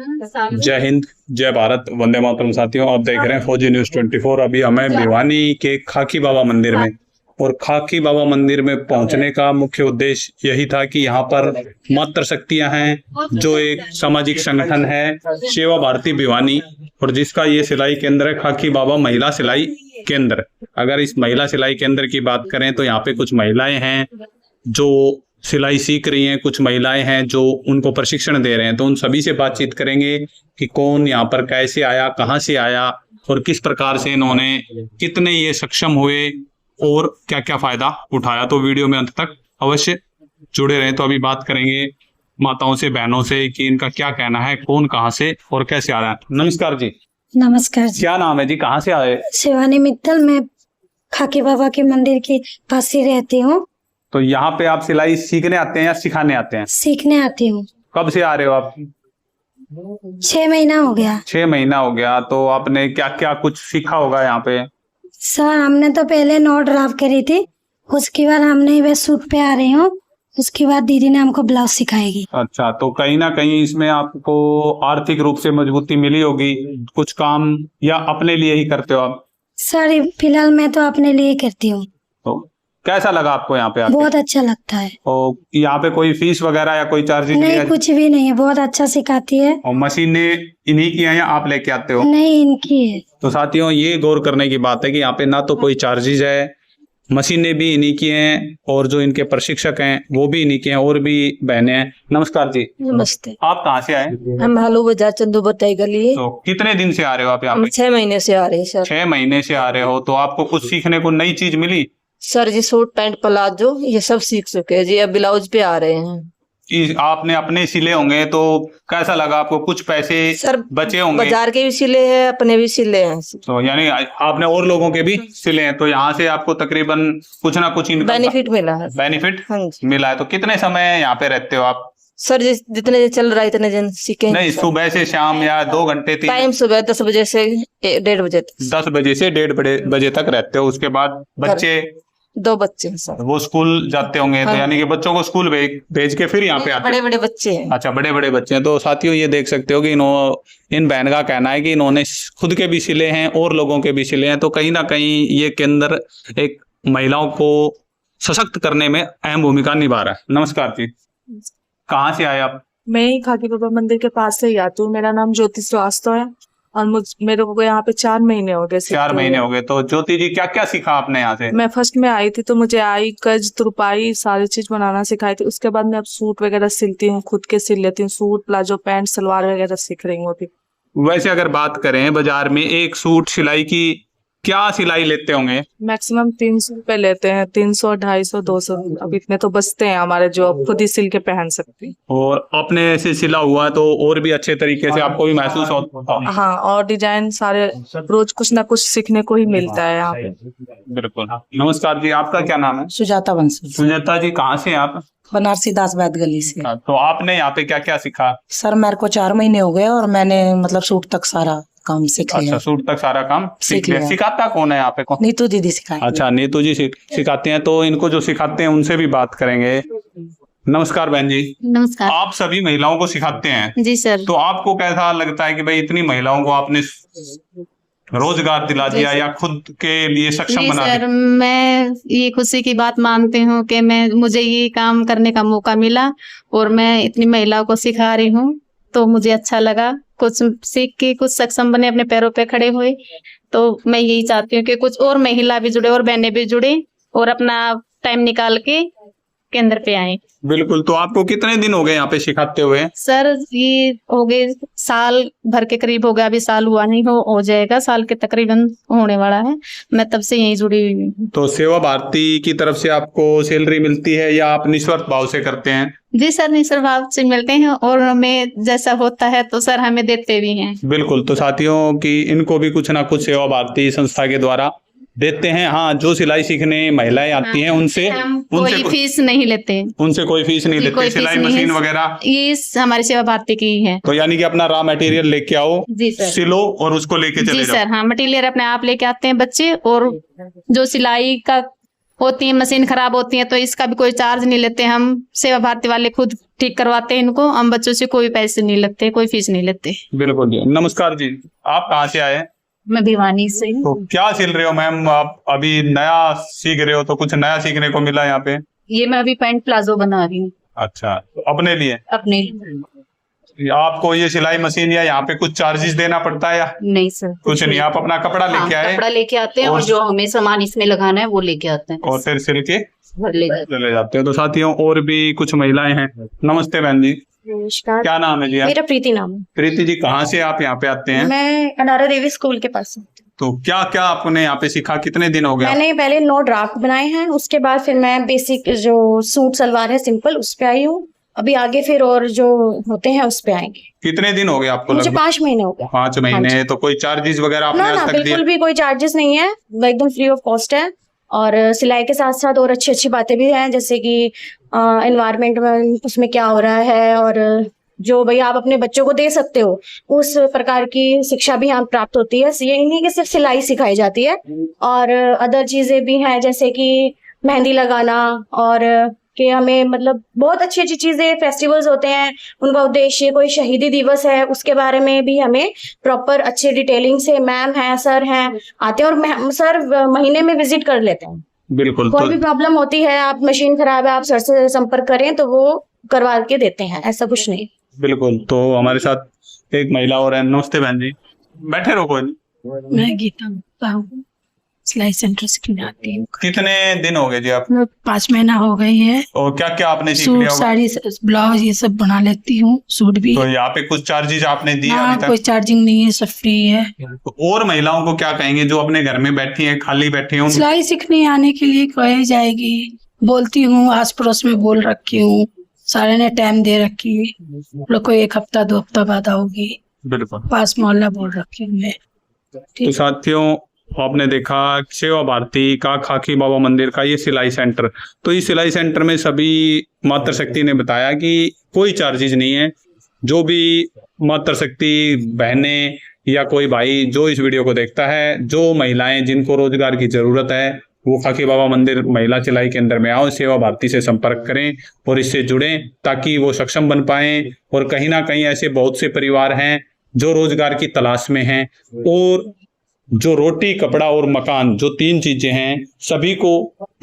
जय हिंद, जय भारत, वंदे मातरम। साथियों, आप देख रहे हैं फौजी न्यूज 24। अभी हमें भिवानी के खाकी बाबा मंदिर में, और खाकी बाबा मंदिर में पहुंचने का मुख्य उद्देश्य यही था कि यहाँ पर मातृ शक्तियां हैं, जो एक सामाजिक संगठन है सेवा भारती भिवानी, और जिसका ये सिलाई केंद्र है खाकी बाबा महिला सिलाई केंद्र। अगर इस महिला सिलाई केंद्र की बात करें तो यहाँ पे कुछ महिलाएं हैं जो सिलाई सीख रही हैं, कुछ महिलाएं हैं जो उनको प्रशिक्षण दे रहे हैं। तो उन सभी से बातचीत करेंगे कि कौन यहाँ पर कैसे आया, कहाँ से आया, और किस प्रकार से इन्होंने, कितने ये सक्षम हुए और क्या क्या फायदा उठाया। तो वीडियो में अंत तक अवश्य जुड़े रहें। तो अभी बात करेंगे माताओं से, बहनों से कि इनका क्या कहना है, कौन कहाँ से और कैसे आ रहा है। नमस्कार जी। नमस्कार जी। क्या नाम है जी, कहाँ से आए? शिवानी मित्तल। मैं खाकी बाबा के मंदिर के पास ही रहती हूँ। तो यहाँ पे आप सिलाई सीखने आते हैं या सिखाने आते हैं? सीखने आती हूँ। कब से आ रहे हो आप? 6 महीना हो गया। 6 महीना हो गया। तो आपने क्या क्या कुछ सीखा होगा यहाँ पे? सर, हमने तो पहले नॉट ड्राफ्ट करी थी, उसके बाद हमने वे सूट पे आ रही हूँ, उसके बाद दीदी ने हमको ब्लाउज सिखाएगी। अच्छा, तो कहीं ना कहीं इसमें आपको आर्थिक रूप से मजबूती मिली होगी कुछ काम, या अपने लिए ही करते हो आप? सर, फिलहाल मैं तो अपने लिए करती हूँ। तो कैसा लगा आपको यहाँ पे आके? बहुत अच्छा लगता है। और यहाँ पे कोई फीस वगैरह या कोई चार्जेस नहीं, कुछ भी नहीं है, बहुत अच्छा सिखाती है। और मशीनें इन्हीं की हैं या आप लेके आते हो? नहीं, इनकी है। तो साथियों, ये गौर करने की बात है कि यहाँ पे ना तो कोई चार्जेस है, मशीनें भी इन्हीं की हैं, और जो इनके प्रशिक्षक हैं वो भी इन्हीं के हैं, और भी बहनें हैं। नमस्कार जी। नमस्ते। आप कहाँ से आए? हम हालू बाजार चंदू बताई गली। तो कितने दिन से आ रहे हो आप यहाँ हम पे? 6 महीने से आ रहे हैं सर। 6 महीने से आ रहे हो। तो आपको कुछ सीखने को नई चीज मिली? सर जी, सूट पैंट प्लाजो ये सब सीख चुके हैं जी, अब ब्लाउज पे आ रहे हैं। आपने अपने सिले होंगे तो कैसा लगा आपको? कुछ पैसे सर बचे होंगे? बाजार के भी सिले हैं, अपने भी सिले हैं। तो यानी आपने और लोगों के भी सिले हैं, तो यहाँ से आपको तकरीबन कुछ ना कुछ इनकम बेनिफिट मिला है। बेनिफिट हाँ जी। मिला है। तो कितने समय यहाँ पे रहते हो आप? सर जी, जितने दिन चल रहा है इतने दिन सीखे। नहीं, सुबह से शाम या 2 घंटे? टाइम सुबह 10 बजे से 1:30 बजे तक। 10 बजे से 1:30 बजे तक रहते हो। उसके बाद बच्चे? 2 बच्चे हैं सर। वो स्कूल जाते होंगे। तो यानी कि बच्चों को स्कूल भेज के फिर यहाँ पे आते? बड़े बड़े बच्चे हैं। अच्छा, बड़े बड़े बच्चे हैं। तो साथियों, ये देख सकते हो कि इन बहन का कहना है कि इन्होंने खुद के भी सिले हैं और लोगों के भी सिले हैं। तो कहीं ना कहीं ये केंद्र एक महिलाओं को सशक्त करने में अहम भूमिका निभा रहा है। नमस्कार जी। कहाँ से आए आप? मैं ही खाकी बाबा मंदिर के पास से ही आती हूँ। मेरा नाम ज्योति श्रीवास्तव है और मेरे को यहाँ पे 4 महीने हो गए। 4 महीने हो गए। तो ज्योति जी, क्या क्या सीखा आपने यहाँ से? मैं फर्स्ट में आई थी तो मुझे आई कज तुरपाई सारी चीज बनाना सिखाई थी। उसके बाद मैं अब सूट वगैरह सिलती हूँ, खुद के सिल लेती हूँ। सूट, प्लाजो, पैंट, सलवार वगैरह सीख रही हूँ अभी। वैसे अगर बात करें बाजार में एक सूट सिलाई की क्या सिलाई लेते होंगे? मैक्सिमम 300 रुपए लेते हैं। 300, 250, 200। अब इतने तो बचते हैं हमारे जो अब खुद ही सिल के पहन सकते हैं। और अपने से सिला हुआ है तो और भी अच्छे तरीके से आपको भी महसूस होता है। हाँ, और डिजाइन सारे रोज कुछ ना कुछ सीखने को ही मिलता है यहाँ पे। बिल्कुल। नमस्कार जी, आपका क्या नाम है? सुजाता बंसल। सुजाता जी, कहाँ से हैं आप? बनारसी दासबाद गली से। तो आपने यहाँ पे क्या क्या सीखा? सर, मेरे को 4 महीने हो गए और मैंने मतलब सूट तक सारा काम सीख लिया। अच्छा, सूट तक सारा काम सीख लिया। सिखाता कौन है यहाँ पे? कौन? नीतू दीदी सिखाई। अच्छा, नीतू जी सिखाते हैं। तो इनको जो सिखाते हैं उनसे भी बात करेंगे। नमस्कार बहन जी। नमस्कार। आप सभी महिलाओं को सिखाते हैं? जी सर। तो आपको कैसा लगता है कि भाई इतनी महिलाओं को आपने रोजगार दिला दिया या खुद के लिए सक्षम बना सर, दिया? मैं ये खुशी की बात मानती हूँ कि मुझे ये काम करने का मौका मिला और मैं इतनी महिलाओं को सिखा रही हूँ, तो मुझे अच्छा लगा। कुछ सीख के कुछ सक्षम बने, अपने पैरों पे खड़े हुए। तो मैं यही चाहती हूँ कि कुछ और महिला भी जुड़े और बहनें भी जुड़े और अपना टाइम निकाल के केंद्र पे आए। बिल्कुल। तो आपको कितने दिन हो गए यहाँ पे सिखाते हुए? सर, ये हो गए साल भर के करीब हो गया। अभी साल हुआ नहीं, हो जाएगा, साल के तकरीबन होने वाला है। मैं तब से यहीं जुड़ी हुई हूँ। तो सेवा भारती की तरफ से आपको सैलरी मिलती है या आप निस्वार्थ भाव से करते हैं? जी सर, निस्वार्थ भाव से मिलते हैं और हमें जैसा होता है तो सर हमें देते भी हैं। बिल्कुल। तो साथियों की इनको भी कुछ ना कुछ सेवा भारती संस्था के द्वारा देते हैं। हाँ, जो सिलाई सीखने महिलाएं आती हैं उनसे कोई फीस नहीं लेते। उनसे कोई फीस नहीं लेते। सिलाई मशीन वगैरह ये हमारी सेवा भारती की ही है। तो यानी कि अपना रॉ मटेरियल लेके आओ, जी सर, सिलो और उसको लेके चले जी जाओ। सर, हाँ, मटेरियल अपने आप लेके आते हैं बच्चे, और जो सिलाई का होती है, मशीन खराब होती है तो इसका भी कोई चार्ज नहीं लेते। हम सेवा भारती वाले खुद ठीक करवाते हैं इनको। हम बच्चों से कोई पैसे नहीं लेते, कोई फीस नहीं लेते। बिल्कुल जी। नमस्कार जी, आप कहाँ से आए हैं? मैं भिवानी से हूँ। तो क्या सिल रहे हो मैम? आप अभी नया सीख रहे हो, तो कुछ नया सीखने को मिला यहाँ पे? ये मैं अभी पैंट प्लाजो बना रही हूँ अच्छा, तो अपने लिए? अपने। आपको ये सिलाई मशीन या यहाँ पे कुछ चार्जेस देना पड़ता है या नहीं सर, कुछ नहीं? आप अपना कपड़ा लेके आए कपड़ा लेके आते हैं और और जो हमें सामान इसमें लगाना है वो लेके आते हैं और फिर सिल के घर ले जाते चले जाते हो। तो साथियों, और भी कुछ महिलाएं हैं। नमस्ते बहन जी, नमस्कार, क्या नाम है जी? मेरा प्रीति नाम है। प्रीति जी, कहाँ से आप यहाँ पे आते हैं? मैं अनारा देवी स्कूल के पास हूँ। तो क्या क्या आपने यहाँ पे सीखा? कितने दिन हो गए? मैंने पहले 9 ड्राफ्ट बनाए हैं, उसके बाद फिर मैं बेसिक जो सूट सलवार है सिंपल उस पे आई हूँ। अभी आगे फिर और जो होते हैं उस पे आएंगे। कितने दिन हो गए आपको? मुझे लगभग 5 महीने हो गए। 5 हाँ महीने। जी। तो कोई चार्जेस वगैरह आपने ना आज ना, तक दिए? बिल्कुल भी कोई चार्जेस नहीं है, वो एकदम फ्री ऑफ कॉस्ट है। और सिलाई के साथ साथ और अच्छी अच्छी बातें भी हैं, जैसे कि एनवायरनमेंट में उसमें क्या हो रहा है और जो भाई आप अपने बच्चों को दे सकते हो उस प्रकार की शिक्षा भी यहाँ प्राप्त होती है। ये नहीं कि सिर्फ सिलाई सिखाई जाती है, और अदर चीजें भी हैं जैसे कि मेहंदी लगाना, और कि हमें मतलब बहुत अच्छी अच्छी चीजें, फेस्टिवल्स होते हैं उनका उद्देश्य, कोई शहीदी दिवस है उसके बारे में भी हमें प्रॉपर अच्छे डिटेलिंग से मैम हैं, सर हैं आते हैं, और सर महीने में विजिट कर लेते हैं। बिल्कुल। कोई तो भी प्रॉब्लम होती है, आप मशीन खराब है, आप सर से संपर्क करें तो वो करवा के देते हैं, ऐसा कुछ नहीं। बिल्कुल। तो हमारे साथ एक महिला और है। नमस्ते बहन जी, बैठे रहो। कोई नहीं। मैं गीता गुप्ता हूँ, सिलाई सेंटर सीखने आती हूँ। कितने दिन हो गए जी आप? 5 महीना हो गई है। और क्या क्या आपने सीख सूट, लिया होगा? साड़ी, ब्लाउज ये सब बना लेती हूँ, सूट भी। तो यहाँ पे कुछ चार्जेस आपने दिए हाँ, अभी कोई तक? चार्जिंग नहीं है, सब फ्री है। तो और महिलाओं को क्या कहेंगे जो अपने घर में बैठी हैं, खाली बैठी हैं? सिलाई सीखने आने के लिए कही जाएगी, बोलती हूँ, आस पड़ोस में बोल रखी हूँ, सारे ने टाइम दे रखी है। लोग को 1 हफ्ता 2 हफ्ता बाद आओगी, बिल्कुल। पास मोहल्ला बोल रखी हूँ मैं। तो साथियों, आपने देखा सेवा भारती का खाकी बाबा मंदिर का ये सिलाई सेंटर। तो इस सिलाई सेंटर में सभी मातृशक्ति ने बताया कि कोई चार्जेस नहीं है। जो भी मातृशक्ति बहनें या कोई भाई जो इस वीडियो को देखता है, जो महिलाएं जिनको रोजगार की जरूरत है, वो खाकी बाबा मंदिर महिला सिलाई केंद्र में आओ, सेवा भारती से संपर्क करें और इससे जुड़ें ताकि वो सक्षम बन पाएं। और कहीं ना कहीं ऐसे बहुत से परिवार हैं जो रोजगार की तलाश में हैं, और जो रोटी, कपड़ा और मकान, जो 3 चीजें हैं, सभी को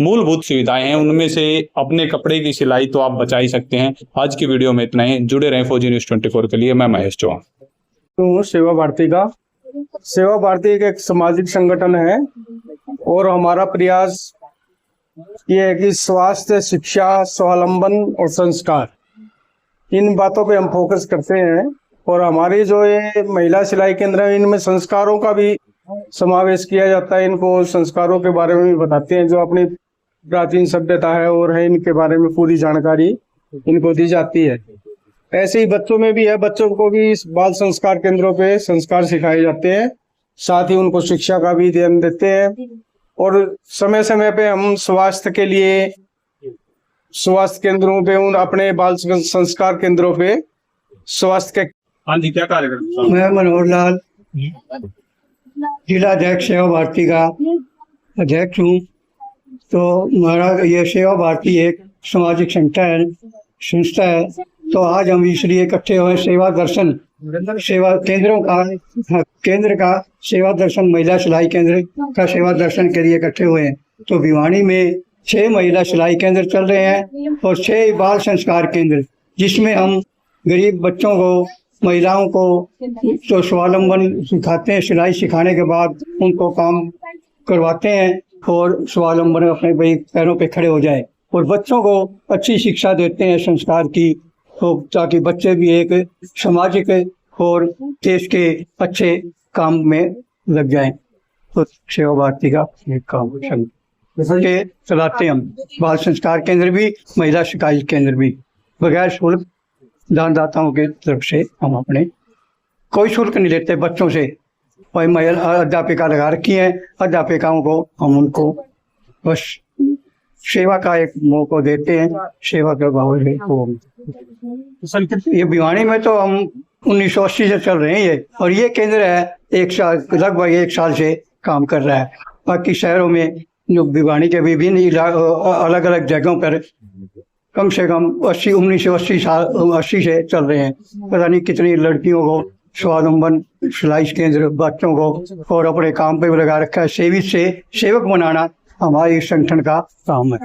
मूलभूत सुविधाएं हैं, उनमें से अपने कपड़े की सिलाई तो आप बचा ही सकते हैं। आज की वीडियो में इतना ही। जुड़े रहें फौजी न्यूज़ 24 के लिए। मैं महेश चौहान। तो सेवा भारती एक सामाजिक संगठन है, और हमारा प्रयास ये है कि स्वास्थ्य, शिक्षा, स्वावलंबन और संस्कार, इन बातों पे हम फोकस करते हैं। और हमारी जो ये महिला सिलाई केंद्र है, इनमें संस्कारों का भी समावेश किया जाता है। इनको संस्कारों के बारे में भी बताते हैं, जो अपनी प्राचीन सभ्यता है और है, इनके बारे में पूरी जानकारी इनको दी जाती है। ऐसे ही बच्चों में भी है, बच्चों को भी इस बाल संस्कार केंद्रों पे संस्कार सिखाए जाते हैं, साथ ही उनको शिक्षा का भी ध्यान देते हैं। और समय समय पे हम स्वास्थ्य के लिए स्वास्थ्य केंद्रों पे, उन अपने बाल संस्कार केंद्रों पे स्वास्थ्य के। हाँ जी, क्या कार्यक्रम? मैं मनोहर लाल, जिला अध्यक्ष सेवा भारती का अध्यक्ष हूँ। तो हमारा ये सेवा भारती एक सामाजिक संस्था है। तो आज हम इसलिए इकट्ठे हुए, सेवा दर्शन सेवा केंद्रों का केंद्र का सेवा दर्शन, महिला सिलाई केंद्र का सेवा दर्शन के लिए इकट्ठे हुए हैं। तो भिवानी में 6 महिला सिलाई केंद्र चल रहे हैं और 6 बाल संस्कार केंद्र, जिसमें हम गरीब बच्चों को, महिलाओं को तो स्वावलंबन सिखाते हैं। सिलाई सिखाने के बाद उनको काम करवाते हैं और स्वावलंबन अपने पैरों पे खड़े हो जाए, और बच्चों को अच्छी शिक्षा देते हैं संस्कार की, तो ताकि बच्चे भी एक सामाजिक और देश के अच्छे काम में लग जाएं। तो सेवा भारती का एक काम के चलाते हम, बाल संस्कार केंद्र भी, महिला शिकायत केंद्र भी। बगैर शुल्क दानदाताओं की तरफ से हम अपने कोई शुल्क नहीं लेते बच्चों से। वही महिला अध्यापिका लगा रखी है, अध्यापिकाओं को हम उनको बस सेवा का एक मौका देते हैं, सेवा के भाव से। ये भिवानी में तो हम 1980 से चल रहे हैं ये, और ये केंद्र है 1 साल, लगभग 1 साल से काम कर रहा है। बाकी शहरों में जो भिवानी के विभिन्न अलग अलग जगहों पर कम से कम 1980 साल 80 से चल रहे हैं। पता नहीं कितनी लड़कियों को स्वावलंबन सिलाई केंद्र, बच्चों को और अपने काम पे लगा रखा है। सेवक बनाना हमारे इस संगठन का काम है।